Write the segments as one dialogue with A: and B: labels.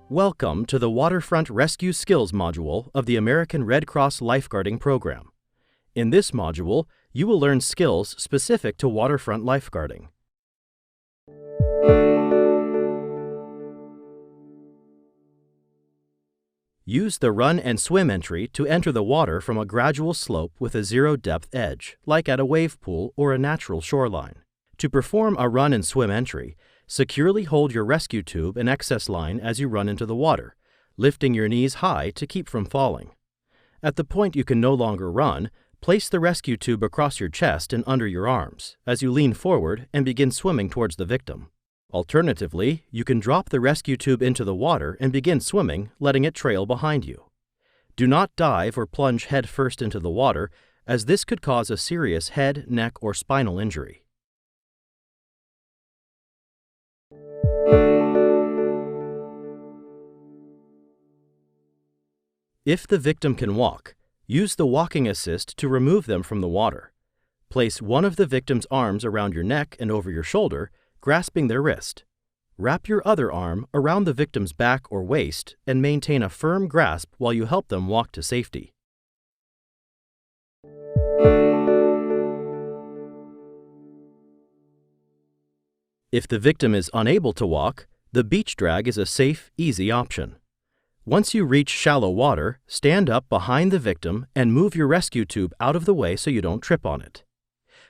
A: Welcome to the Waterfront Rescue Skills module of the American Red Cross Lifeguarding Program. In this module, you will learn skills specific to waterfront lifeguarding. Use the run and swim entry to enter the water from a gradual slope with a zero-depth edge, like at a wave pool or a natural shoreline. To perform a run and swim entry, securely hold your rescue tube and excess line as you run into the water, lifting your knees high to keep from falling. At the point you can no longer run, place the rescue tube across your chest and under your arms as you lean forward and begin swimming towards the victim. Alternatively, you can drop the rescue tube into the water and begin swimming, letting it trail behind you. Do not dive or plunge head first into the water, as this could cause a serious head, neck, or spinal injury. If the victim can walk, use the walking assist to remove them from the water. Place one of the victim's arms around your neck and over your shoulder, grasping their wrist. Wrap your other arm around the victim's back or waist and maintain a firm grasp while you help them walk to safety. If the victim is unable to walk, the beach drag is a safe, easy option. Once you reach shallow water, stand up behind the victim and move your rescue tube out of the way so you don't trip on it.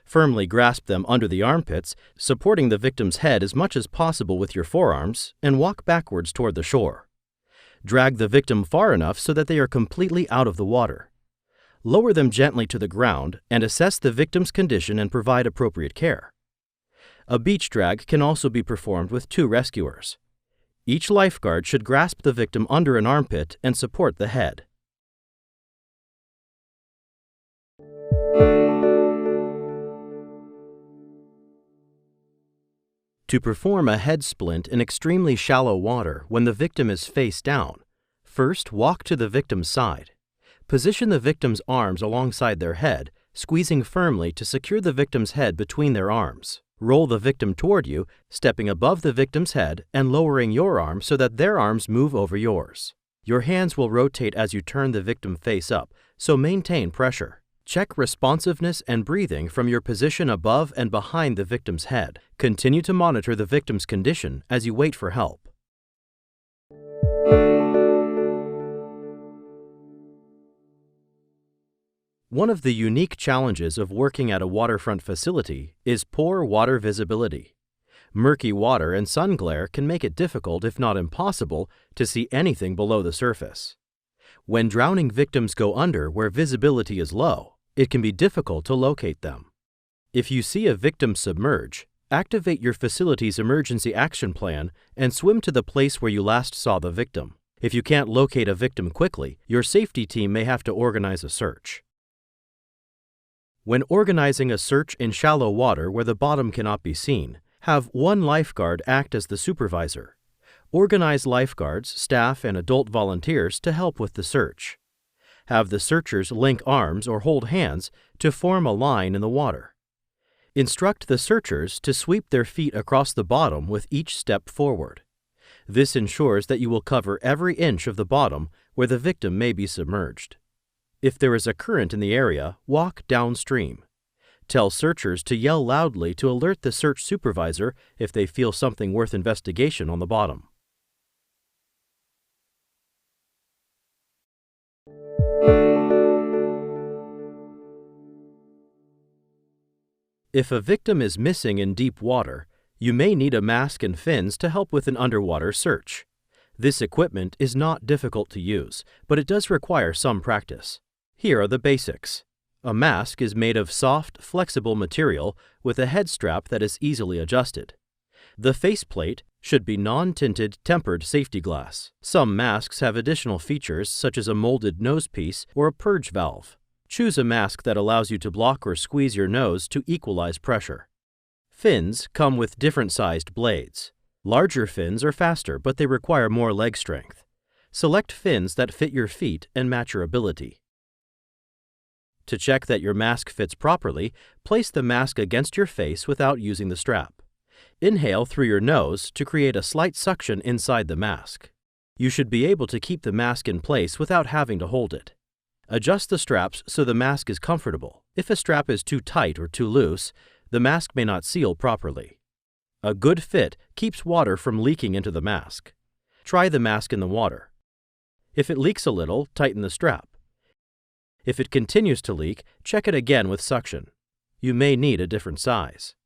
A: Firmly grasp them under the armpits, supporting the victim's head as much as possible with your forearms, and walk backwards toward the shore. Drag the victim far enough so that they are completely out of the water. Lower them gently to the ground and assess the victim's condition and provide appropriate care. A beach drag can also be performed with two rescuers. Each lifeguard should grasp the victim under an armpit and support the head. To perform a head splint in extremely shallow water when the victim is face down, first walk to the victim's side. Position the victim's arms alongside their head, squeezing firmly to secure the victim's head between their arms. Roll the victim toward you, stepping above the victim's head and lowering your arm so that their arms move over yours. Your hands will rotate as you turn the victim face up, so maintain pressure. Check responsiveness and breathing from your position above and behind the victim's head. Continue to monitor the victim's condition as you wait for help. One of the unique challenges of working at a waterfront facility is poor water visibility. Murky water and sun glare can make it difficult, if not impossible, to see anything below the surface. When drowning victims go under where visibility is low, it can be difficult to locate them. If you see a victim submerge, activate your facility's emergency action plan and swim to the place where you last saw the victim. If you can't locate a victim quickly, your safety team may have to organize a search. When organizing a search in shallow water where the bottom cannot be seen, have one lifeguard act as the supervisor. Organize lifeguards, staff, and adult volunteers to help with the search. Have the searchers link arms or hold hands to form a line in the water. Instruct the searchers to sweep their feet across the bottom with each step forward. This ensures that you will cover every inch of the bottom where the victim may be submerged. If there is a current in the area, walk downstream. Tell searchers to yell loudly to alert the search supervisor if they feel something worth investigation on the bottom. If a victim is missing in deep water, you may need a mask and fins to help with an underwater search. This equipment is not difficult to use, but it does require some practice. Here are the basics. A mask is made of soft, flexible material with a head strap that is easily adjusted. The faceplate should be non-tinted tempered safety glass. Some masks have additional features such as a molded nosepiece or a purge valve. Choose a mask that allows you to block or squeeze your nose to equalize pressure. Fins come with different sized blades. Larger fins are faster, but they require more leg strength. Select fins that fit your feet and match your ability. To check that your mask fits properly, place the mask against your face without using the strap. Inhale through your nose to create a slight suction inside the mask. You should be able to keep the mask in place without having to hold it. Adjust the straps so the mask is comfortable. If a strap is too tight or too loose, the mask may not seal properly. A good fit keeps water from leaking into the mask. Try the mask in the water. If it leaks a little, tighten the strap. If it continues to leak, check it again with suction. You may need a different size.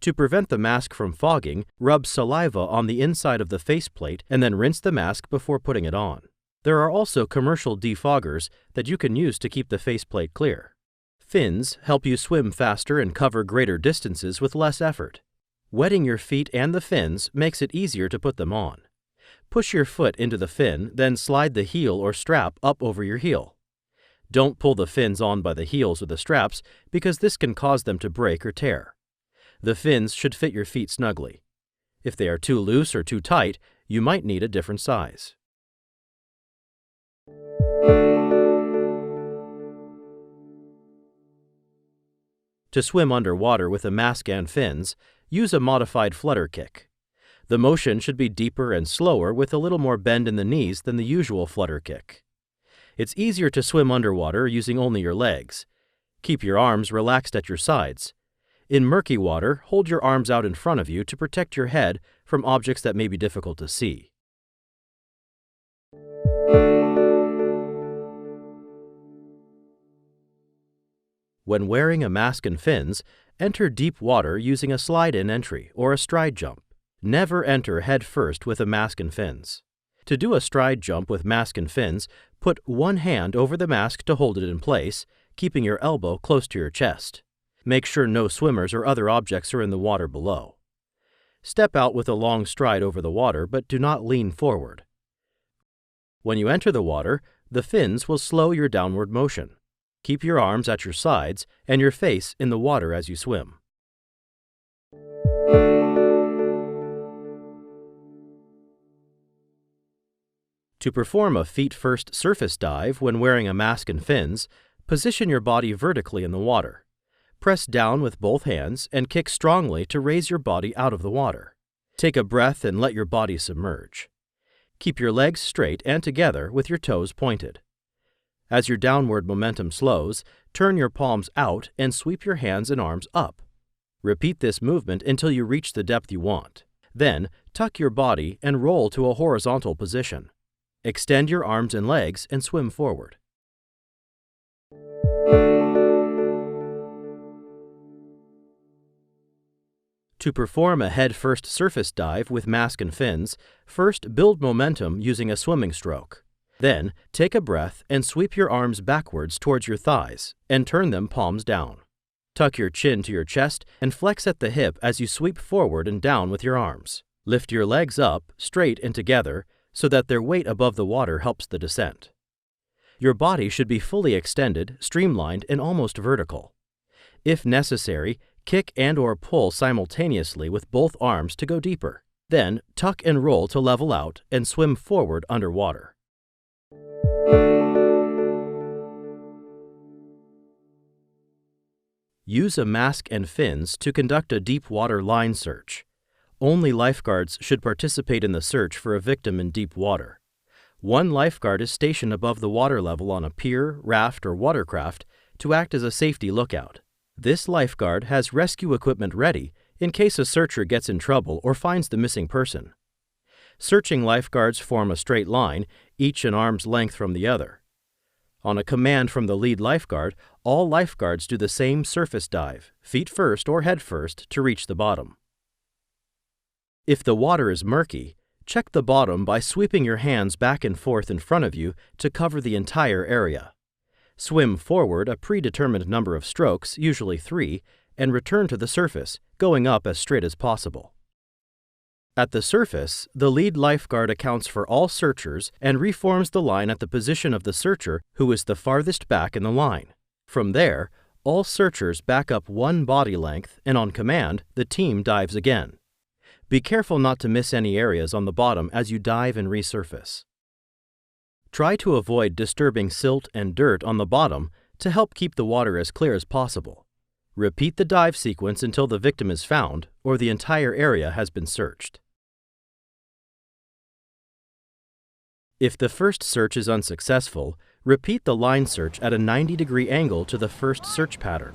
A: To prevent the mask from fogging, rub saliva on the inside of the faceplate and then rinse the mask before putting it on. There are also commercial defoggers that you can use to keep the faceplate clear. Fins help you swim faster and cover greater distances with less effort. Wetting your feet and the fins makes it easier to put them on. Push your foot into the fin, then slide the heel or strap up over your heel. Don't pull the fins on by the heels or the straps because this can cause them to break or tear. The fins should fit your feet snugly. If they are too loose or too tight, you might need a different size. To swim underwater with a mask and fins, use a modified flutter kick. The motion should be deeper and slower with a little more bend in the knees than the usual flutter kick. It's easier to swim underwater using only your legs. Keep your arms relaxed at your sides. In murky water, hold your arms out in front of you to protect your head from objects that may be difficult to see. When wearing a mask and fins, enter deep water using a slide-in entry or a stride jump. Never enter head first with a mask and fins. To do a stride jump with mask and fins, put one hand over the mask to hold it in place, keeping your elbow close to your chest. Make sure no swimmers or other objects are in the water below. Step out with a long stride over the water, but do not lean forward. When you enter the water, the fins will slow your downward motion. Keep your arms at your sides and your face in the water as you swim. To perform a feet-first surface dive when wearing a mask and fins, position your body vertically in the water. Press down with both hands and kick strongly to raise your body out of the water. Take a breath and let your body submerge. Keep your legs straight and together with your toes pointed. As your downward momentum slows, turn your palms out and sweep your hands and arms up. Repeat this movement until you reach the depth you want. Then, tuck your body and roll to a horizontal position. Extend your arms and legs and swim forward. To perform a head-first surface dive with mask and fins, first build momentum using a swimming stroke. Then, take a breath and sweep your arms backwards towards your thighs and turn them palms down. Tuck your chin to your chest and flex at the hip as you sweep forward and down with your arms. Lift your legs up, straight and together, so that their weight above the water helps the descent. Your body should be fully extended, streamlined, and almost vertical. If necessary, kick and/or pull simultaneously with both arms to go deeper. Then, tuck and roll to level out and swim forward underwater. Use a mask and fins to conduct a deep water line search. Only lifeguards should participate in the search for a victim in deep water. One lifeguard is stationed above the water level on a pier, raft, or watercraft to act as a safety lookout. This lifeguard has rescue equipment ready in case a searcher gets in trouble or finds the missing person. Searching lifeguards form a straight line, each an arm's length from the other. On a command from the lead lifeguard, all lifeguards do the same surface dive, feet first or head first, to reach the bottom. If the water is murky, check the bottom by sweeping your hands back and forth in front of you to cover the entire area. Swim forward a predetermined number of strokes, usually 3, and return to the surface, going up as straight as possible. At the surface, the lead lifeguard accounts for all searchers and reforms the line at the position of the searcher who is the farthest back in the line. From there, all searchers back up one body length, and on command, the team dives again. Be careful not to miss any areas on the bottom as you dive and resurface. Try to avoid disturbing silt and dirt on the bottom to help keep the water as clear as possible. Repeat the dive sequence until the victim is found or the entire area has been searched. If the first search is unsuccessful, repeat the line search at a 90-degree angle to the first search pattern.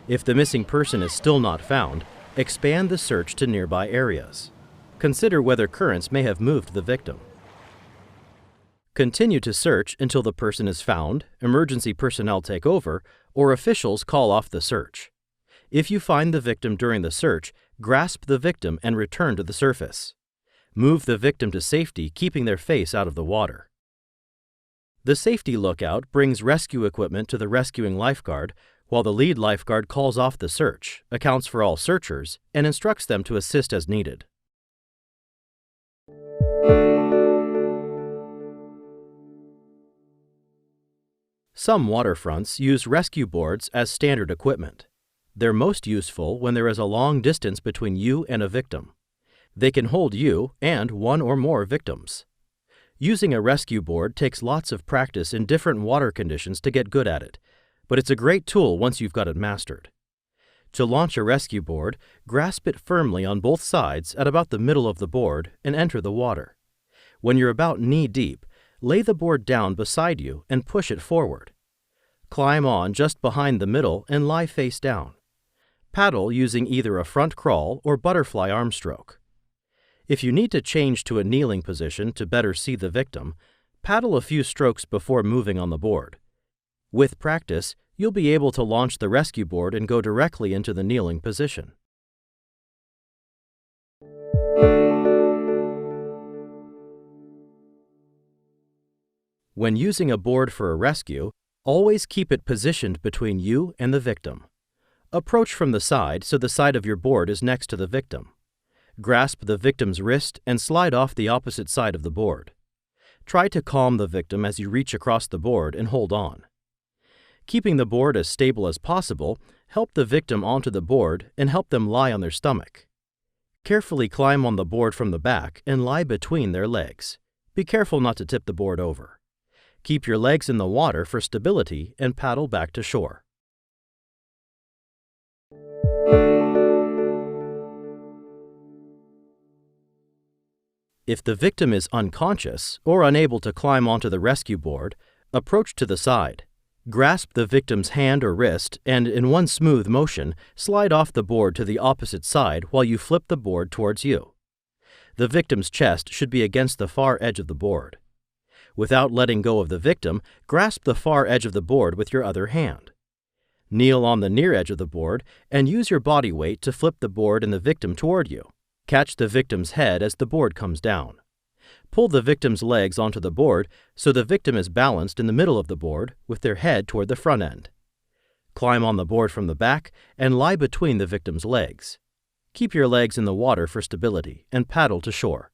A: If the missing person is still not found, expand the search to nearby areas. Consider whether currents may have moved the victim. Continue to search until the person is found, emergency personnel take over, or officials call off the search. If you find the victim during the search, grasp the victim and return to the surface. Move the victim to safety, keeping their face out of the water. The safety lookout brings rescue equipment to the rescuing lifeguard, while the lead lifeguard calls off the search, accounts for all searchers, and instructs them to assist as needed. Some waterfronts use rescue boards as standard equipment. They're most useful when there is a long distance between you and a victim. They can hold you and one or more victims. Using a rescue board takes lots of practice in different water conditions to get good at it, but it's a great tool once you've got it mastered. To launch a rescue board, grasp it firmly on both sides at about the middle of the board and enter the water. When you're about knee-deep, lay the board down beside you and push it forward. Climb on just behind the middle and lie face down. Paddle using either a front crawl or butterfly arm stroke. If you need to change to a kneeling position to better see the victim, paddle a few strokes before moving on the board. With practice, you'll be able to launch the rescue board and go directly into the kneeling position. When using a board for a rescue, always keep it positioned between you and the victim. Approach from the side so the side of your board is next to the victim. Grasp the victim's wrist and slide off the opposite side of the board. Try to calm the victim as you reach across the board and hold on. Keeping the board as stable as possible, help the victim onto the board and help them lie on their stomach. Carefully climb on the board from the back and lie between their legs. Be careful not to tip the board over. Keep your legs in the water for stability and paddle back to shore. If the victim is unconscious or unable to climb onto the rescue board, approach to the side. Grasp the victim's hand or wrist and, in one smooth motion, slide off the board to the opposite side while you flip the board towards you. The victim's chest should be against the far edge of the board. Without letting go of the victim, grasp the far edge of the board with your other hand. Kneel on the near edge of the board and use your body weight to flip the board and the victim toward you. Catch the victim's head as the board comes down. Pull the victim's legs onto the board so the victim is balanced in the middle of the board with their head toward the front end. Climb on the board from the back and lie between the victim's legs. Keep your legs in the water for stability and paddle to shore.